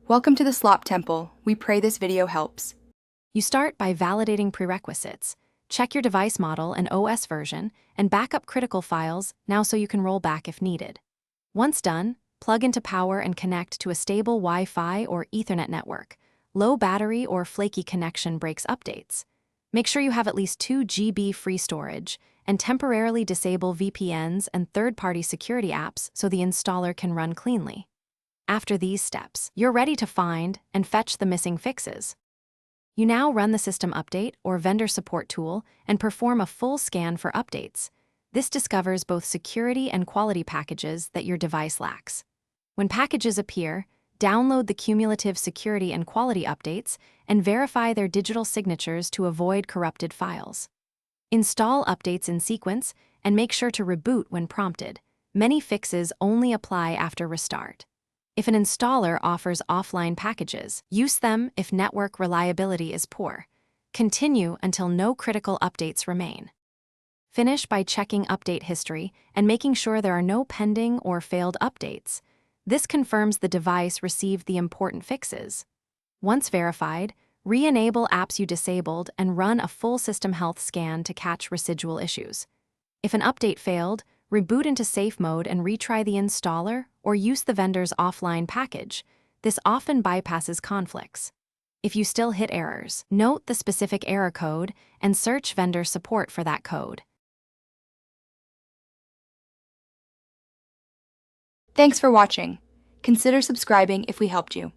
Welcome to the Slop Temple. We pray this video helps. You start by validating prerequisites. Check your device model and OS version, and back up critical files now so you can roll back if needed. Once done, plug into power and connect to a stable Wi-Fi or Ethernet network. Low battery or flaky connection breaks updates. Make sure you have at least 2 GB free storage, and temporarily disable VPNs and third-party security apps so the installer can run cleanly. After these steps, you're ready to find and fetch the missing fixes. You now run the system update or vendor support tool and perform a full scan for updates. This discovers both security and quality packages that your device lacks. When packages appear, download the cumulative security and quality updates and verify their digital signatures to avoid corrupted files. Install updates in sequence and make sure to reboot when prompted. Many fixes only apply after restart. If an installer offers offline packages, use them if network reliability is poor. Continue until no critical updates remain. Finish by checking update history and making sure there are no pending or failed updates. This confirms the device received the important fixes. Once verified, re-enable apps you disabled and run a full system health scan to catch residual issues. If an update failed, reboot into safe mode and retry the installer or use the vendor's offline package. This often bypasses conflicts. If you still hit errors, note the specific error code and search vendor support for that code. Thanks for watching. Consider subscribing if we helped you.